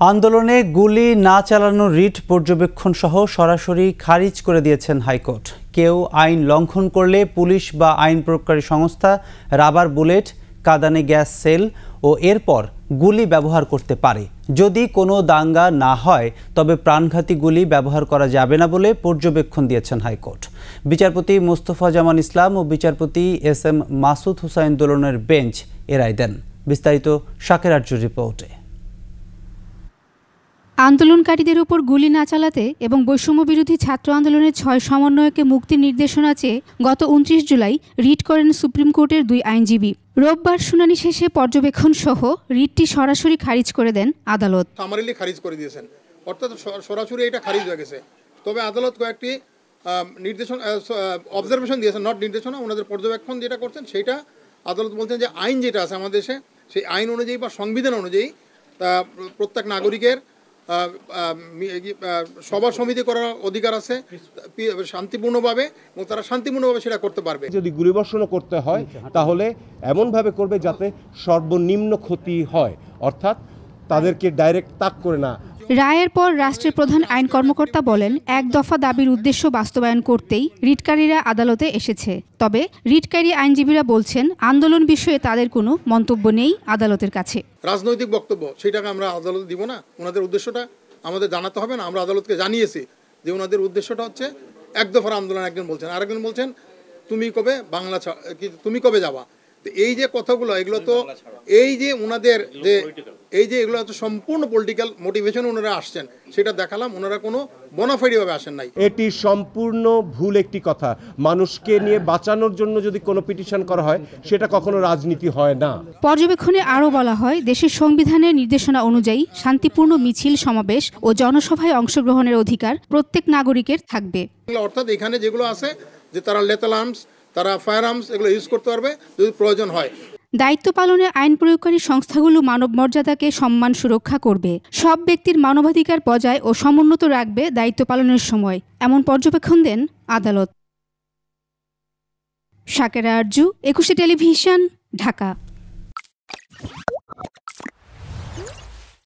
আন্দোলনে গুলি না চালানোর রিট পর্যবেক্ষণ সহ সরাসরি খারিজ করে দিয়েছেন হাইকোর্ট। কেউ আইন লঙ্ঘন করলে পুলিশ বা আইন প্রয়োগকারী সংস্থা রাবার বুলেট, কাঁদানে গ্যাস সেল ও এরপর গুলি ব্যবহার করতে পারে। যদি কোনো দাঙ্গা না হয় তবে প্রাণঘাতী গুলি ব্যবহার করা যাবে না বলে পর্যবেক্ষণ দিয়েছেন হাইকোর্ট। বিচারপতি মোস্তফা জামান ইসলাম ও বিচারপতি এস.এম. মাসুদ হুসাইন দোলনের বেঞ্চ এ রায় দেন। বিস্তারিত শাকের আরজুর রিপোর্টে। আন্দোলনকারীদের উপর গুলি না চালাতে এবং বৈষম্য বিরোধী ছাত্র আন্দোলনের ৬ সমন্বয়কে মুক্তির নির্দেশনা চেয়ে গত ২৯ জুলাই রিট করেন সুপ্রিম কোর্টের ২ আইনজীবী। রোববার শুনানি শেষে পর্যবেক্ষণ সহ রিটটি সরাসরি খারিজ করে দেন আদালত। সামারিলি খারিজ করে দিয়েছেন, অর্থাৎ সরাসরি এটা খারিজ হয়ে গেছে। তবে আদালত কয়েকটি নির্দেশন অবজারভেশন দিয়েছেন, নট নির্দেশনা, ওনাদের পর্যবেক্ষণ যেটা করছেন সেটা আদালত বলছেন যে আইন যেটা আছে আমাদের দেশে সেই আইন অনুযায়ী বা সংবিধান অনুযায়ী প্রত্যেক নাগরিকের সভা সমিতি করার অধিকার আছে শান্তিপূর্ণভাবে, এবং তারা শান্তিপূর্ণভাবে সেটা করতে পারবে। যদি গুলিবর্ষণও করতে হয় তাহলে এমনভাবে করবে যাতে সর্বনিম্ন ক্ষতি হয়, অর্থাৎ তাদেরকে ডাইরেক্ট তাক করে না। রায়ের পর রাষ্ট্রের প্রধান আইন কর্মকর্তা বলেন, এক দফা দাবির উদ্দেশ্য বাস্তবায়ন করতেই রিটকারীরা আদালতে এসেছে। তবে রিটকারী আইনজীবীরা বলছেন আন্দোলন বিষয়ে তাদের কোনো মন্তব্য নেই আদালতের কাছে। রাজনৈতিক বক্তব্য সেটাকে আমরা আদালতে দিব না, ওনাদের উদ্দেশ্যটা আমাদের জানাতে হবে না। আমরা আদালতকে জানিয়েছি যে ওনাদের উদ্দেশ্যটা হচ্ছে এক দফার আন্দোলন, একজন বলছেন, আরেকজন বলছেন তুমি কবে বাংলা তুমি কবে যাবা। এই যে কথাগুলো, এগুলো তো এই যে ওনাদের যে এগুলো তো সম্পূর্ণ পলিটিক্যাল মোটিভেশন ওনারা আসছেন, সেটা দেখালাম। ওনারা কোনো বোনাফাইডি ভাবে আসেন নাই। এটি সম্পূর্ণ ভুল একটি কথা। মানুষকে নিয়ে বাঁচানোর জন্য যদি কোনো পিটিশন করা হয় সেটা কখনো রাজনীতি হয় না। পর্যবেক্ষণে আরও বলা হয়, দেশের সংবিধানের নির্দেশনা অনুযায়ী শান্তিপূর্ণ মিছিল, সমাবেশ ও জনসভায় অংশগ্রহণের অধিকার প্রত্যেক নাগরিকের থাকবে। অর্থাৎ এখানে যেগুলো আছে যে তারা লেথাল আর্মস, তারা ফায়ার আর্মস এগুলো ইউজ করতে পারবে যদি প্রয়োজন হয়। দায়িত্ব পালনে আইন প্রয়োগকারী সংস্থাগুলো মানব মর্যাদাকে সম্মান সুরক্ষা করবে, সব ব্যক্তির মানবাধিকার বজায় ও সমুন্নত রাখবে দায়িত্ব পালনের সময়, এমন পর্যবেক্ষণ দেন আদালত। শাকেরা আরজু, ২১ টেলিভিশন, ঢাকা।